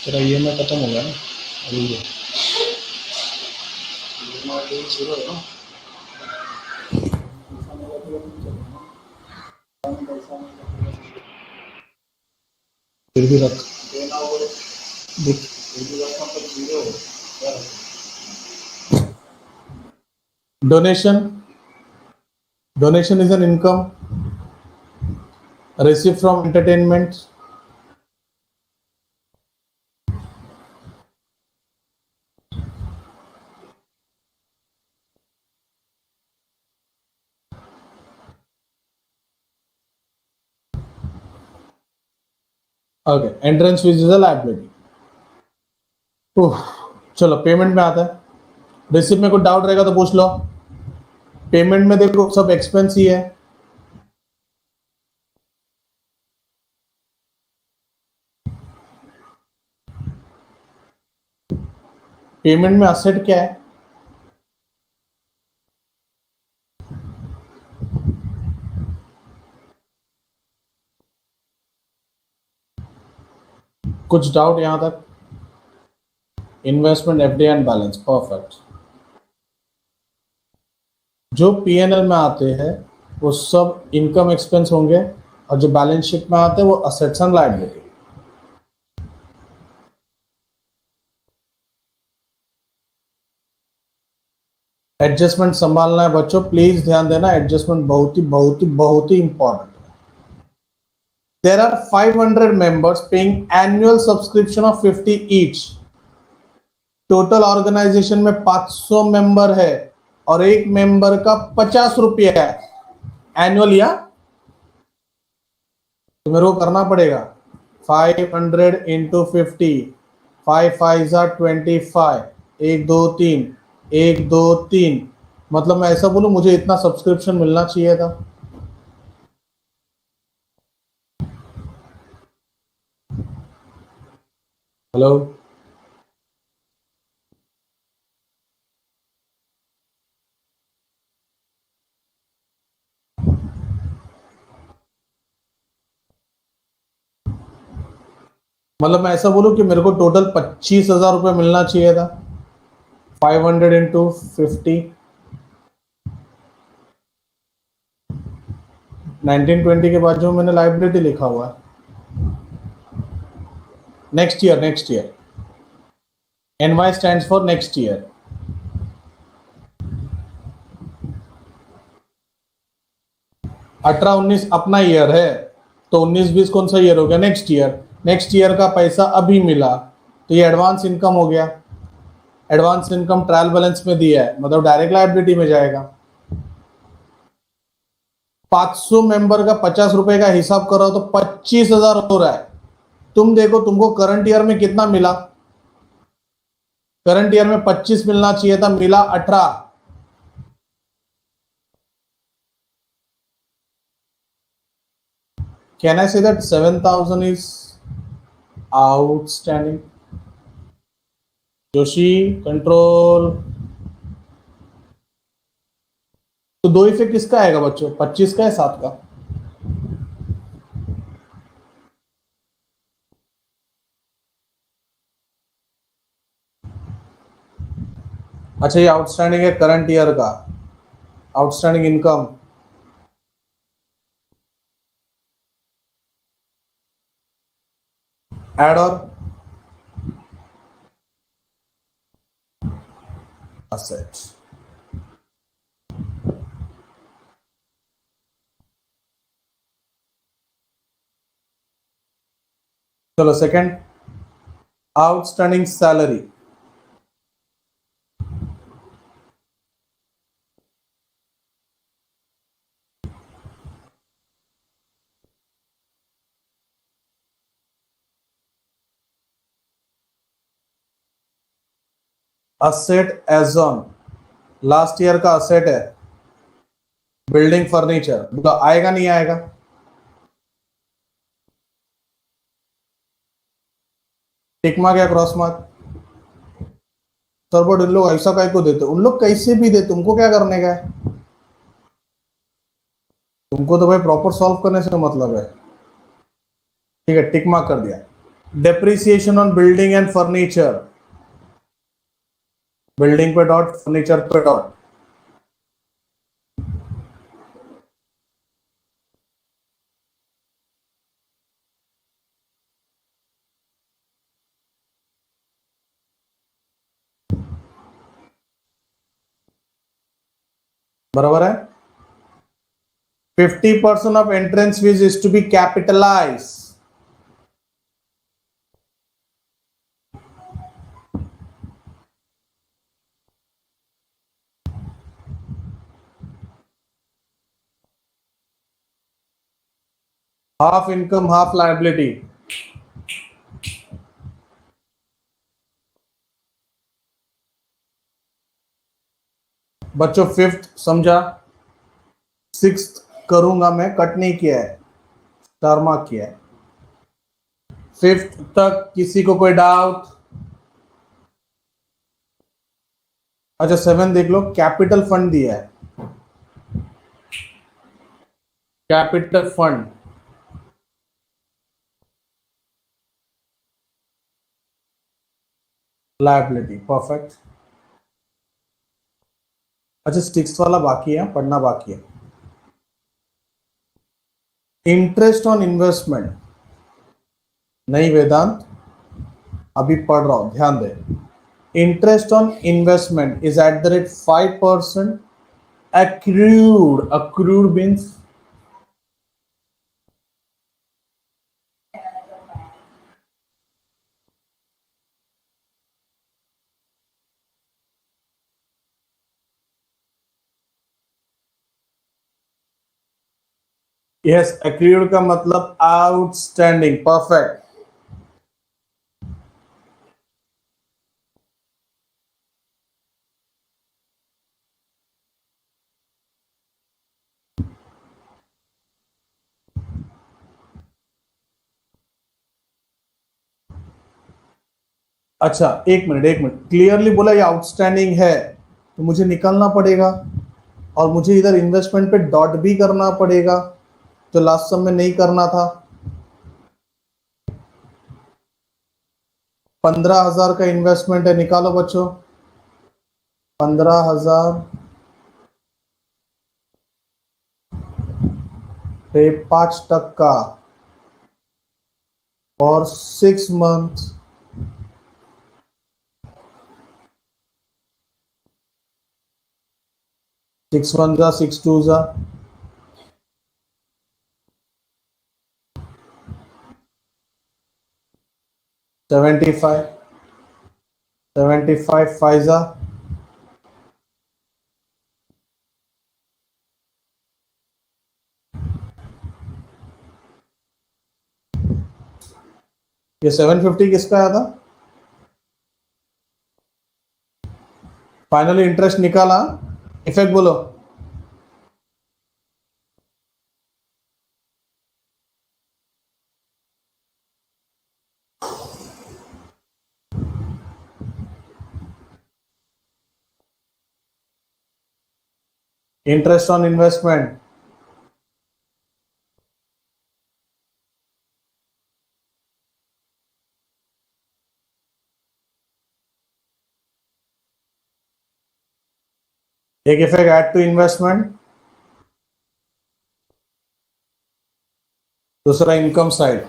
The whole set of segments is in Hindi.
तेरा ईएमआई खत्म हो गया ना अभी ये जीरो है ना फिर भी रख देख donation is an income receive from entertainment okay entrance fees is a liability. चलो पेमेंट में आता है। रिसिप्ट में कुछ डाउट रहेगा तो पूछ लो। पेमेंट में देखो सब एक्सपेंस ही है। पेमेंट में असेट क्या है? कुछ डाउट यहां तक? Investment FD and balance perfect. जो पीएनएल में आते हैं वो सब इनकम एक्सपेंस होंगे और जो बैलेंस शीट में आते हैं वो असेट्स एंड लायबिलिटी। एडजस्टमेंट संभालना है बच्चों, प्लीज ध्यान देना। एडजस्टमेंट बहुत ही इंपॉर्टेंट है। There are 500 members paying annual subscription of 50 each. Total organisation में 500 मेंबर है और एक मेंबर का 50 रुपये है एनुअल। या तो मेरे को करना पड़ेगा 500 इंटू 50, 5 5 25, 1 2 3, 1 2 3। मतलब मैं ऐसा बोलूं मुझे इतना सब्सक्रिप्शन मिलना चाहिए था। हेलो, मतलब मैं ऐसा बोलूं कि मेरे को टोटल 25,000 रुपये मिलना चाहिए था। 500 इंटू 50, 1920 के बाद जो मैंने लाइबिलिटी लिखा हुआ है next year NY stands for next year. 18 19 अपना ईयर है तो 19 20 कौन सा ईयर हो गया? नेक्स्ट ईयर का पैसा अभी मिला तो ये एडवांस इनकम हो गया। एडवांस इनकम ट्रायल बैलेंस में दिया है मतलब डायरेक्ट लायबिलिटी में जाएगा। 500 मेंबर का 50 रुपए का हिसाब कर रहा हो तो 25,000 हो रहा है। तुम देखो तुमको करंट ईयर में कितना मिला? करंट ईयर में 25 मिलना चाहिए था, मिला 18। Can I say that 7,000 is outstanding? Joshi control. तो दो इफेक्ट किसका आएगा बच्चों? 25 का है 7 का? अच्छा ये आउटस्टैंडिंग है करंट ईयर का। आउटस्टैंडिंग इनकम एड और असेट। चलो second, outstanding salary. Asset as on last year का असेट है बिल्डिंग फर्नीचर, तो आएगा नहीं आएगा? टिक मार्क या क्रॉस मार्क? सर बट इन लोग ऐसा काय को देते? उन लोग कैसे भी दे, तुमको क्या करने का है? तुमको तो भाई प्रॉपर सॉल्व करने से मतलब है। ठीक है टिक मार्क कर दिया। Depreciation on building and furniture, building पे डॉट, फर्नीचर पे डॉट. बराबर है. 50% of entrance fees is to be capitalized. Half income, half liability. बच्चों फिफ्थ समझा, सिक्स्थ करूंगा मैं, कट नहीं किया है, स्टार मार्क किया है. फिफ्थ तक किसी को कोई डाउट? अच्छा, सेवन देख लो, कैपिटल फंड दिया है. Capital fund, liability, perfect. अच्छा, सिक्स्थ वाला बाकी है, पढ़ना बाकी है. इंटरेस्ट ऑन इन्वेस्टमेंट, नहीं वेदांत, अभी पढ़ रहा हूं, ध्यान दे. Interest on investment is at the rate 5%. accrued, accrued means yes, accrued का मतलब आउटस्टैंडिंग, परफेक्ट. अच्छा, एक मिनट, क्लियरली बोला ये आउटस्टैंडिंग है, तो मुझे निकालना पड़ेगा, और मुझे इधर इन्वेस्टमेंट पे डॉट भी करना पड़ेगा, जो लास्ट सम में नहीं करना था. 15,000 का इन्वेस्टमेंट है, निकालो बच्चों. 15,000 पे 5% और 6 months. 6 1 जा, 6 2 जा, 75, 75 5 जा, ये 750 किसका आया था? फाइनली इंटरेस्ट निकाला, इफेक्ट बोलो. इंटरेस्ट ऑन इन्वेस्टमेंट, एक इफेक्ट ऐड टू इन्वेस्टमेंट, दूसरा इनकम साइड.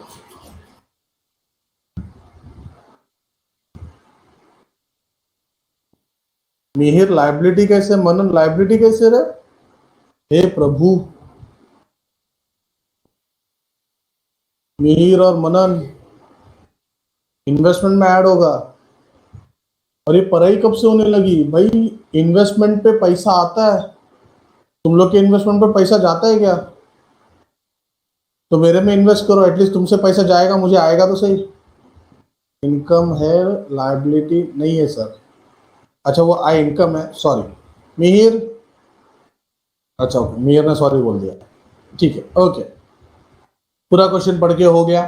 मिहिर लाइबिलिटी कैसे, मनन लाइबिलिटी कैसे रे? हे प्रभु, मिहिर और मनन इन्वेस्टमेंट में ऐड होगा. और ये पढ़ाई कब से होने लगी भाई? इन्वेस्टमेंट पे पैसा आता है, तुम लोग के इन्वेस्टमेंट पे पैसा जाता है क्या? तो मेरे में इन्वेस्ट करो, एटलीस्ट तुमसे पैसा जाएगा, मुझे आएगा तो सही. इनकम है, लायबिलिटी नहीं है सर. अच्छा, वो आई इनकम है, सॉरी मिहिर. अच्छा ओके, मिहिर ने सॉरी बोल दिया, ठीक है, ओके. पूरा क्वेश्चन पढ़ के हो गया,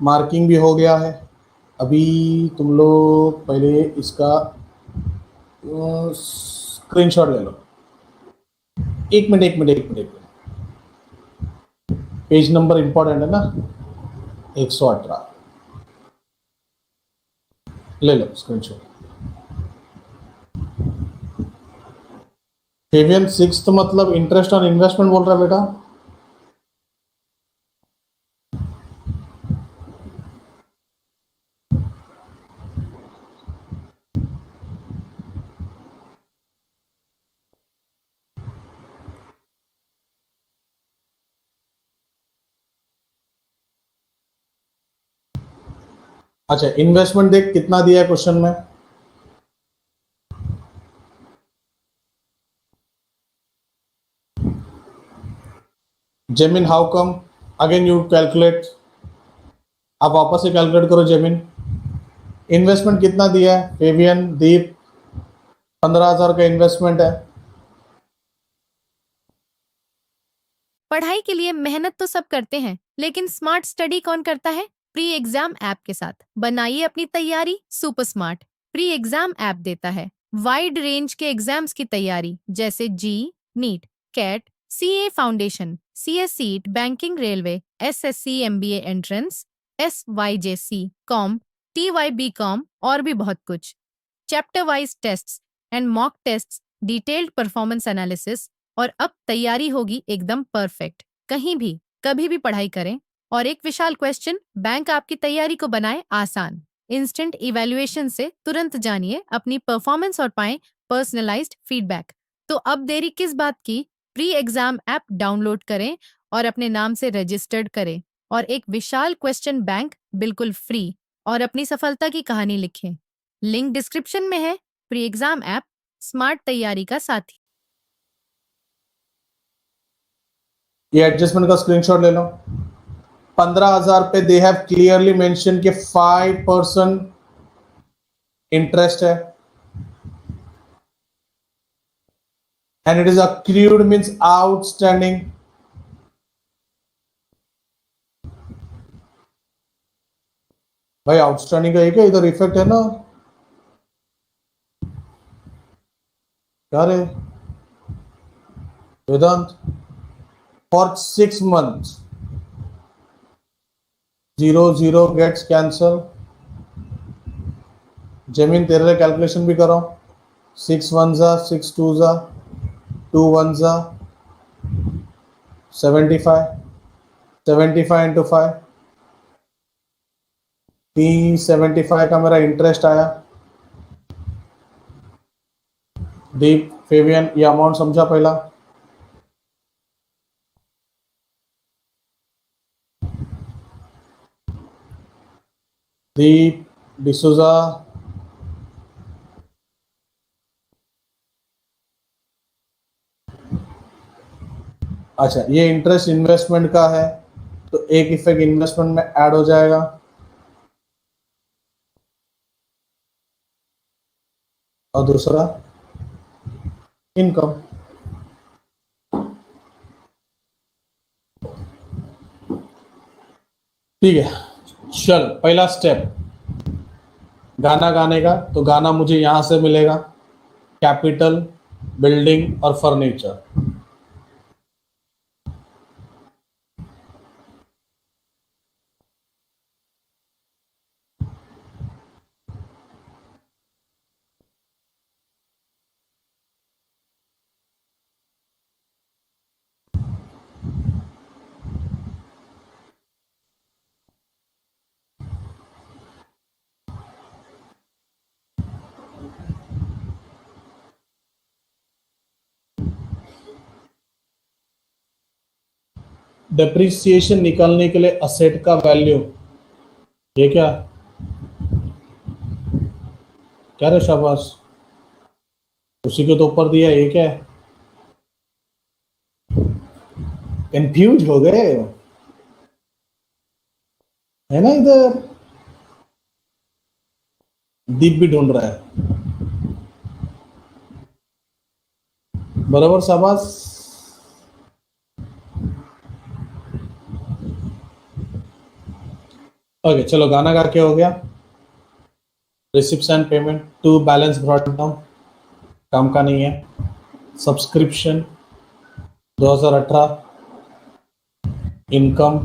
मार्किंग भी हो गया है. अभी तुम लोग पहले इसका स्क्रीनशॉट ले लो. एक मिनट. पेज नंबर इंपॉर्टेंट है ना, 118. ले लो स्क्रीनशॉट। फेवियन 6th मतलब इंटरेस्ट और इन्वेस्टमेंट बोल रहा है बेटा। अच्छा, इन्वेस्टमेंट देख कितना दिया है क्वेश्चन में। जेमिन how come, again you calculate, आप वापस से कैलकुलेट करो जेमिन। इन्वेस्टमेंट कितना दिया है फेवियन दीप, 15,000 का इन्वेस्टमेंट है। पढ़ाई के लिए मेहनत तो सब करते हैं, लेकिन स्मार्ट स्टडी कौन करता है? प्री एग्जाम ऐप के साथ बनाइए अपनी तैयारी super smart. Pre exam app देता है वाइड रेंज के एग्जाम्स की तैयारी, जैसे JEE, NEET, CAT, CA foundation, CSEET, banking, railway, SSC, MBA entrance, SYJC, com, TYB com और भी बहुत कुछ। Chapter wise tests and mock tests, detailed performance analysis, और अब तैयारी होगी एकदम परफेक्ट। कहीं भी कभी भी पढ़ाई करें। और एक विशाल क्वेश्चन बैंक आपकी तैयारी को बनाए आसान। इंस्टेंट इवैल्यूएशन से तुरंत जानिए अपनी परफॉर्मेंस और पाएं पर्सनलाइज्ड फीडबैक। तो अब देरी किस बात की? प्री एग्जाम ऐप डाउनलोड करें और अपने नाम से रजिस्टर्ड करें और एक विशाल क्वेश्चन बैंक बिल्कुल फ्री, और अपनी सफलता की कहानी लिखें। लिंक डिस्क्रिप्शन में है। प्री एग्जाम ऐप स्मार्ट तैयारी का साथी। ये एडजस्टमेंट का स्क्रीनशॉट ले लो। 15,000 पे दे हैव क्लियरली मेंशन कि 5% इंटरेस्ट है, and it is accrued means outstanding. भाई आउटस्टैंडिंग का एक है, इधर इफेक्ट है ना क्या रे Vedant. For 6 months 0 gets cancel. जमीन तेरे लिए कैलकुलेशन भी करो। 6 1 6 2 2 1 75, 75 into 5, 375 का मेरा इंटरेस्ट आया। दीप फेवियन ये अमाउंट समझा पहला। दीप डिसूजा, अच्छा ये इंटरेस्ट इन्वेस्टमेंट का है तो एक इफेक्ट इन्वेस्टमेंट में ऐड हो जाएगा। और दूसरा इनकम। ठीक है, चल पहला स्टेप गाना गाने का। तो गाना मुझे यहां से मिलेगा, कैपिटल, बिल्डिंग और फर्नीचर। डिप्रिसिएशन निकालने के लिए असेट का वैल्यू, ये क्या क्या रे शाबाश, उसी के तो ऊपर दिया, ये क्या है? कंफ्यूज हो गए है ना। इधर दीप भी ढूंढ रहा है, बराबर शाबाश। ओके चलो गाना गा के हो गया। Receipts and payment to balance brought down, काम का नहीं है। Subscription 2018, income,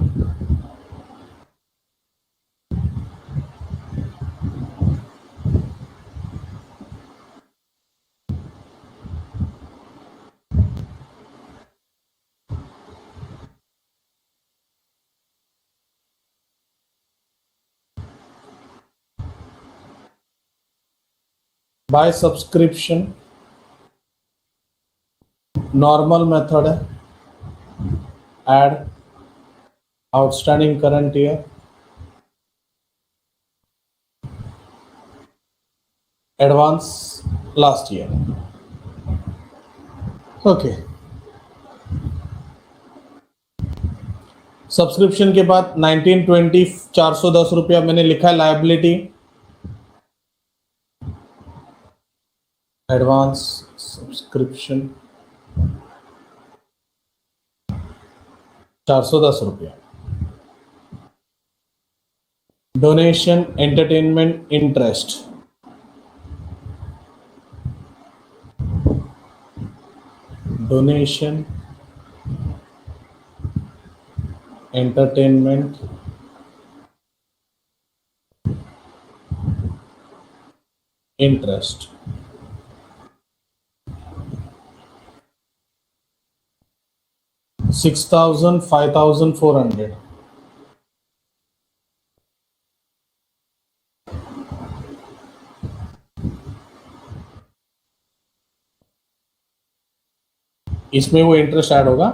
by subscription, normal method है, add outstanding current year, advance last year. Okay, subscription के बाद 1920 ₹410 मैंने लिखा है liability, advance subscription ₹410, donation entertainment interest, donation entertainment interest, 6,000 5,400, इसमें वो इंटरेस्ट ऐड होगा।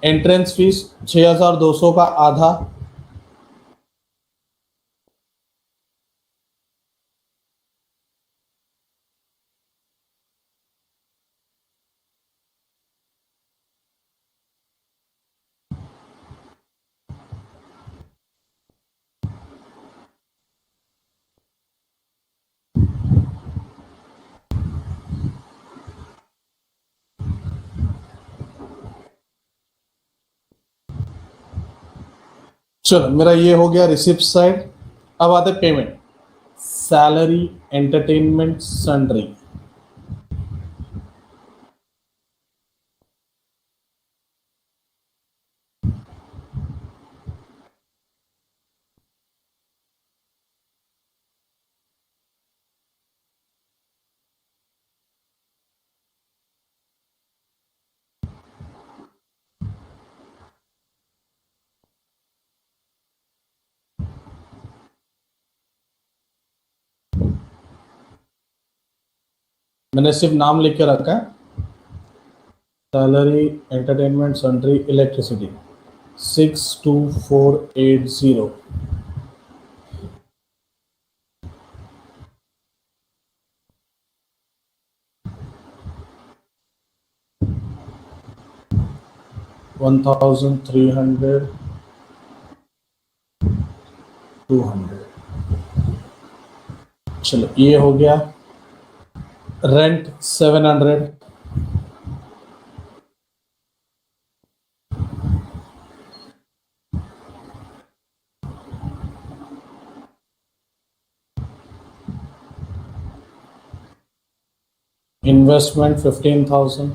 एंट्रेंस फीस 6,200 का आधा, चलो मेरा ये हो गया रिसिप्ट साइड। अब आते पेमेंट, सैलरी एंटरटेनमेंट सन्ड्री, मैंने सिर्फ नाम लिख के रखा है, सैलरी एंटरटेनमेंट सन्ड्री इलेक्ट्रिसिटी 62480, $1,300 $200। चलो ये हो गया। Rent 700, investment 15,000,